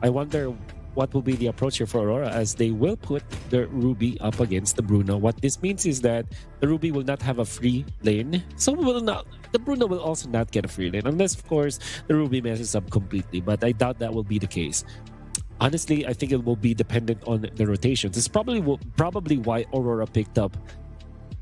I wonder what will be the approach here for Aurora, as they will put the Ruby up against the Bruno. What this means is that the Ruby will not have a free lane, so the Bruno will also not get a free lane, unless of course the Ruby messes up completely, but I doubt that will be the case. Honestly, I think it will be dependent on the rotations. It's probably why Aurora picked up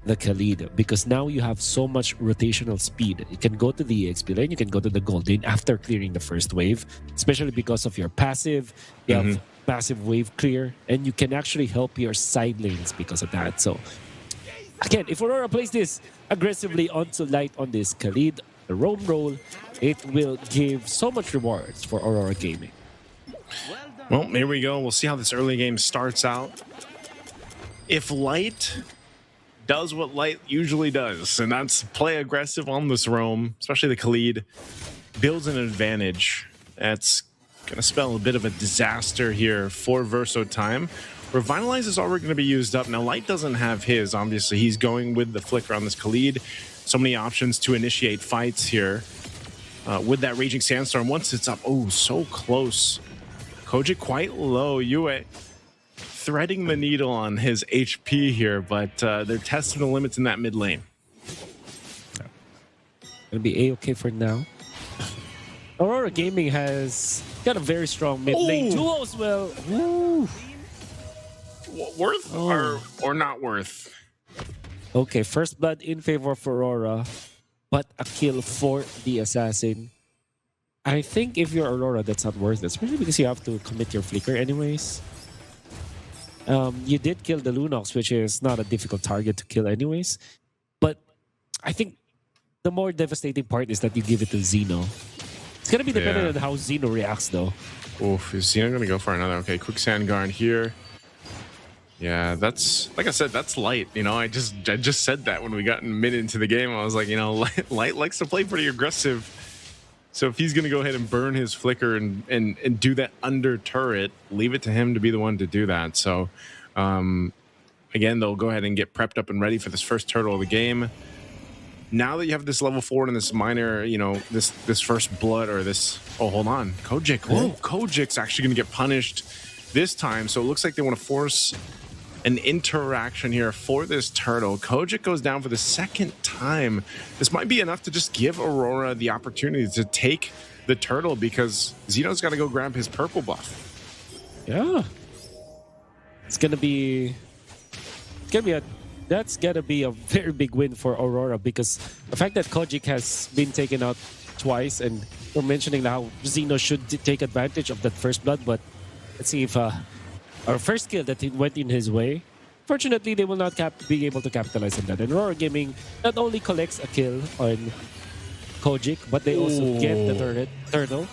the Khalid, because now you have so much rotational speed. You can go to the EXP lane, you can go to the gold lane after clearing the first wave, especially because of your passive. You have passive wave clear, and you can actually help your side lanes because of that. So again, if Aurora plays this aggressively onto Light on this Khalid, the roam roll, it will give so much rewards for Aurora Gaming. Well, here we go. We'll see how this early game starts out. If Light does what Light usually does, and that's play aggressive on this roam, especially the Khalid, builds an advantage. That's going to spell a bit of a disaster here for Verso time, where Vitalize is already going to be used up. Now, Light doesn't have his. Obviously, he's going with the Flicker on this Khalid. So many options to initiate fights here with that Raging Sandstorm. Once it's up, oh, so close. Koji quite low. Yue threading the needle on his HP here, but they're testing the limits in that mid lane. Gonna be A-okay for now. Aurora Gaming has got a very strong mid lane duo as well. Woo. Worth or not worth? Okay, first blood in favor of Aurora, but a kill for the assassin. I think if you're Aurora, that's not worth it, especially because you have to commit your flicker anyways. You did kill the Lunox, which is not a difficult target to kill anyways. But I think the more devastating part is that you give it to Xeno. It's going to be dependent on how Xeno reacts, though. Oof, is Xeno going to go for another? Okay, quick Sandguard here. Yeah, that's, like I said, that's Light. You know, I just said that when we got mid into the game. I was like, you know, Light likes to play pretty aggressive. So if he's going to go ahead and burn his Flicker and do that under turret, leave it to him to be the one to do that. So, again, they'll go ahead and get prepped up and ready for this first turtle of the game. Now that you have this level 4 and this minor, you know, this first blood or this... Oh, hold on. Kojik. Whoa, Kojik's actually going to get punished this time. So it looks like they want to force an interaction here for this turtle. Kojik goes down for the second time. This might be enough to just give Aurora the opportunity to take the turtle, because Xeno's got to go grab his purple buff. Yeah. It's gonna be that's gonna be a very big win for Aurora, because the fact that Kojik has been taken out twice, and we're mentioning how Xeno should take advantage of that first blood, but let's see if our first kill that went in his way. Fortunately, they will not be able to capitalize on that. And Aurora Gaming not only collects a kill on Kojik, but they also get the turtle,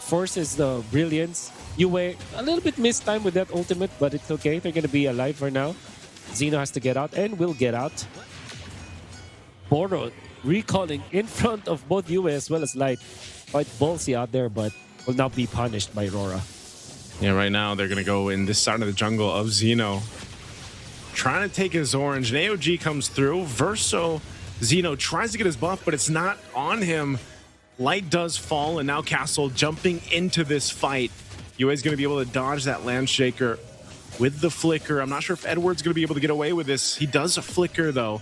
forces the Brilliance. Yue, a little bit missed time with that ultimate, but it's okay. They're going to be alive for now. Xeno has to get out and will get out. Boro recalling in front of both Yue as well as Light. Quite ballsy out there, but will now be punished by Aurora. Yeah, right now they're going to go in this side of the jungle of Xeno, trying to take his orange. An AOG comes through. Verso, Xeno tries to get his buff, but it's not on him. Light does fall, and now Castle jumping into this fight. Yue's going to be able to dodge that Landshaker with the Flicker. I'm not sure if Edward's going to be able to get away with this. He does a Flicker, though,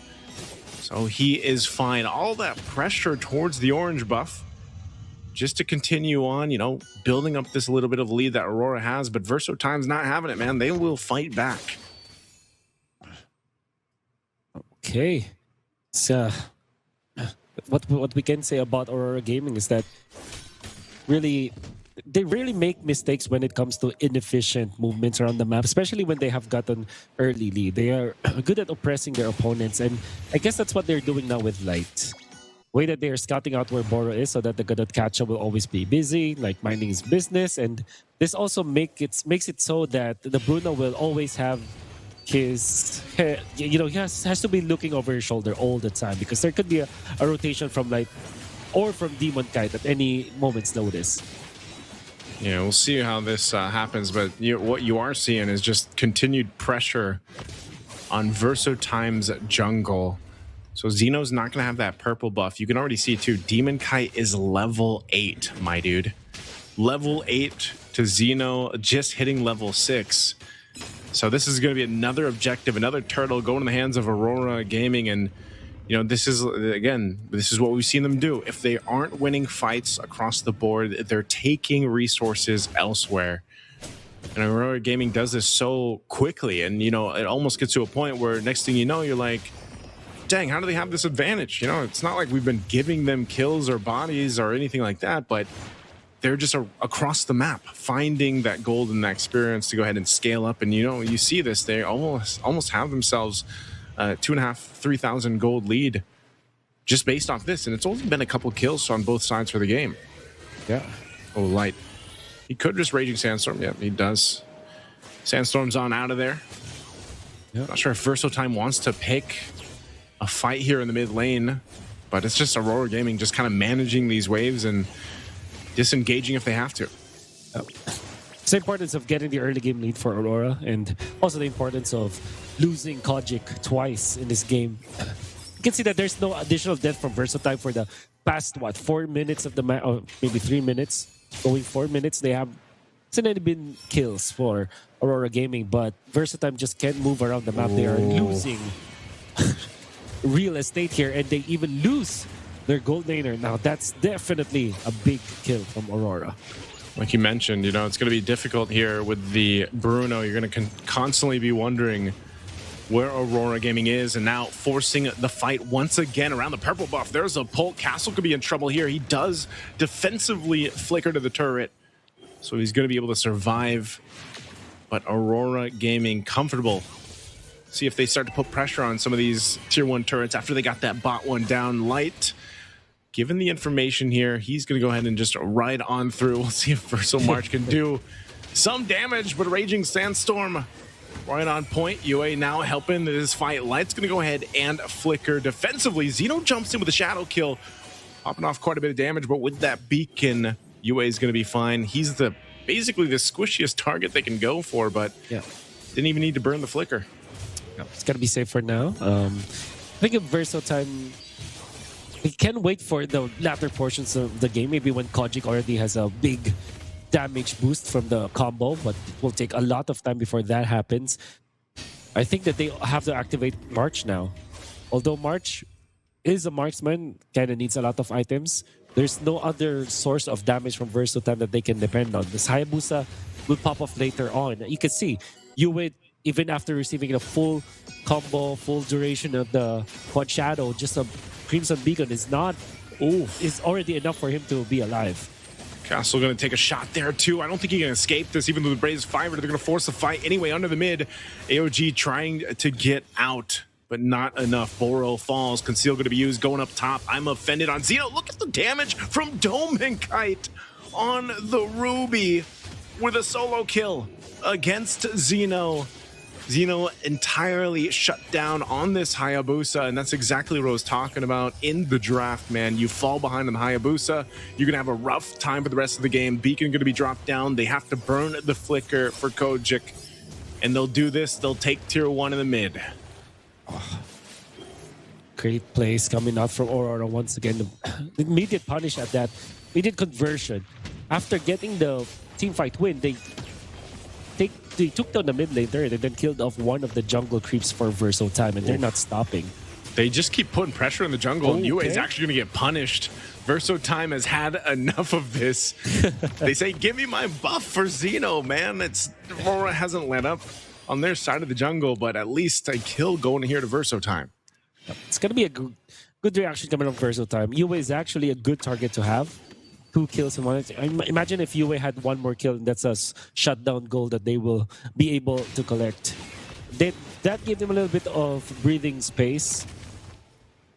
so he is fine. All that pressure towards the orange buff, just to continue on, you know, building up this little bit of lead that Aurora has, but Verso time's not having it, man. They will fight back. Okay. So, what we can say about Aurora Gaming is that they really make mistakes when it comes to inefficient movements around the map, especially when they have gotten early lead. They are good at oppressing their opponents, and I guess that's what they're doing now with Light. Way that they are scouting out where Boro is, so that the Gotf will always be busy, like minding his business. And this also makes it so that the Bruno will always have his, you know, he has to be looking over his shoulder all the time, because there could be a rotation from Light or from Demon Kite at any moment's notice. Yeah, we'll see how this happens, but what you are seeing is just continued pressure on Verso time's jungle. So Xeno's not going to have that purple buff. You can already see, too, Demon Kite is level 8, my dude. Level 8 to Xeno just hitting level 6. So this is going to be another objective, another turtle going in the hands of Aurora Gaming. And, you know, this is, again, this is what we've seen them do. If they aren't winning fights across the board, they're taking resources elsewhere. And Aurora Gaming does this so quickly. And, you know, it almost gets to a point where next thing you know, you're like, dang, how do they have this advantage? You know, it's not like we've been giving them kills or bodies or anything like that, but they're just across the map, finding that gold and that experience to go ahead and scale up. And, you know, you see this, they almost have themselves 2,500-3,000 gold lead just based off this. And it's only been a couple kills on both sides for the game. Yeah. Oh, light. He could just Raging Sandstorm. Yeah, he does. Sandstorm's on out of there. Yeah. Not sure if Verso Time wants to pick a fight here in the mid lane, but it's just Aurora Gaming just kind of managing these waves and disengaging if they have to. It's the importance of getting the early game lead for Aurora, and also the importance of losing Kojic twice in this game. You can see that there's no additional death from Verso Time for the past, what, 4 minutes of the match, or maybe 3 minutes. Going 4 minutes, they have, it's already been kills for Aurora Gaming, but Verso Time just can't move around the map. They are losing real estate here, and they even lose their gold laner. Now, that's definitely a big kill from Aurora. Like you mentioned, you know, it's going to be difficult here with the Bruno. You're going to constantly be wondering where Aurora Gaming is, and now forcing the fight once again around the purple buff. There's a pull. Castle could be in trouble here. He does defensively flicker to the turret, so he's going to be able to survive. But Aurora Gaming comfortable. See if they start to put pressure on some of these tier 1 turrets after they got that bot one down. Light, given the information here, he's going to go ahead and just ride on through. We'll see if Verso March can do some damage, but Raging Sandstorm right on point. UA now helping this fight. Light's going to go ahead and flicker defensively. Xeno jumps in with a shadow kill, popping off quite a bit of damage, but with that beacon, UA is going to be fine. He's basically the squishiest target they can go for, but yeah, didn't even need to burn the flicker. It's got to be safe for now. I think if Verso Time, we can wait for the latter portions of the game. Maybe when Kojic already has a big damage boost from the combo, but it will take a lot of time before that happens. I think that they have to activate March now. Although March is a marksman, kind of needs a lot of items. There's no other source of damage from Verso Time that they can depend on. This Hayabusa will pop off later on. You can see, UA, even after receiving the full combo, full duration of the Quad Shadow, just a Crimson Beacon is already enough for him to be alive. Castle going to take a shot there too. I don't think he can escape this, even though the Braves fired. They're going to force the fight anyway under the mid. AOG trying to get out, but not enough. Boro falls. Conceal going to be used. Going up top. I'm offended on Xeno. Look at the damage from Dome and Kite on the Ruby with a solo kill against Xeno. Xeno entirely shut down on this Hayabusa, and that's exactly what I was talking about in the draft, man. You fall behind on the Hayabusa, you're going to have a rough time for the rest of the game. Beacon going to be dropped down. They have to burn the flicker for Kojic, and they'll do this. They'll take tier 1 in the mid. Oh, great plays coming out from Aurora once again. The immediate punish at that, immediate conversion. After getting the team fight win, they took down the mid lane turret and then killed off one of the jungle creeps for Verso Time, and they're not stopping. They just keep putting pressure in the jungle, and UA is actually going to get punished. Verso Time has had enough of this. They say, give me my buff for Xeno, man. Aurora hasn't let up on their side of the jungle, but at least a kill going here to Verso Time. It's going to be a good reaction coming from Verso Time. UA is actually a good target to have. 2 kills in one. Imagine if UA had 1 more kill, and that's a shutdown goal that they will be able to collect. That gave them a little bit of breathing space.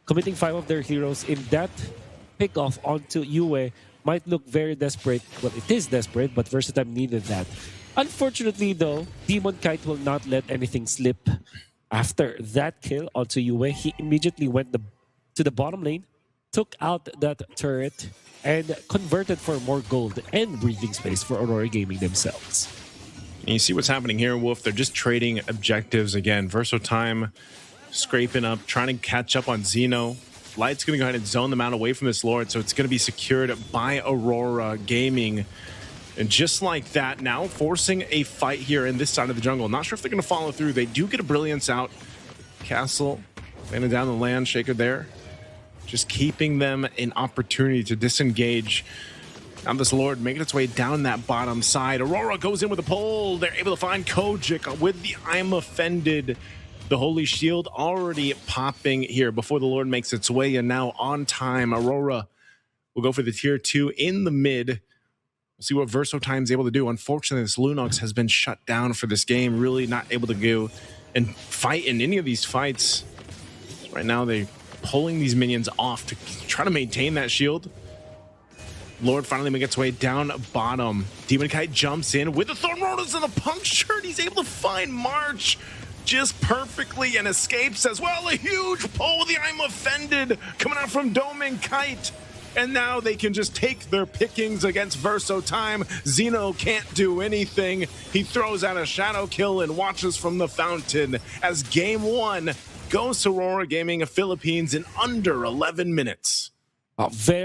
Committing 5 of their heroes in that pickoff onto UA might look very desperate. Well, it is desperate, but Verso Time needed that. Unfortunately, though, Demon Kite will not let anything slip. After that kill onto UA, he immediately went to the bottom lane, took out that turret, and converted for more gold and breathing space for Aurora Gaming themselves. And you see what's happening here, Wolf. They're just trading objectives again. Verso Time scraping up, trying to catch up on Xeno. Light's going to go ahead and zone them out away from this Lord, so it's going to be secured by Aurora Gaming. And just like that, now forcing a fight here in this side of the jungle. Not sure if they're going to follow through. They do get a Brilliance out. Castle landing down the land, Shaker there. Just keeping them an opportunity to disengage. Now this Lord making its way down that bottom side. Aurora goes in with a pull. They're able to find Kojic with the I'm Offended. The Holy Shield already popping here before the Lord makes its way. And now on time, Aurora will go for the tier 2 in the mid. We'll see what Verso Time's able to do. Unfortunately, this Lunox has been shut down for this game. Really not able to go and fight in any of these fights. Right now, they're pulling these minions off to try to maintain that shield. Lord finally makes its way down bottom. Demon Kite jumps in with the Thorn Rotas and the Punctured. He's able to find March just perfectly and escapes as well. A huge pull with the I'm Offended coming out from Dome and Kite. And now they can just take their pickings against Verso Time. Xeno can't do anything. He throws out a Shadow Kill and watches from the fountain as game 1 goes to Aurora Gaming of Philippines in under 11 minutes. Very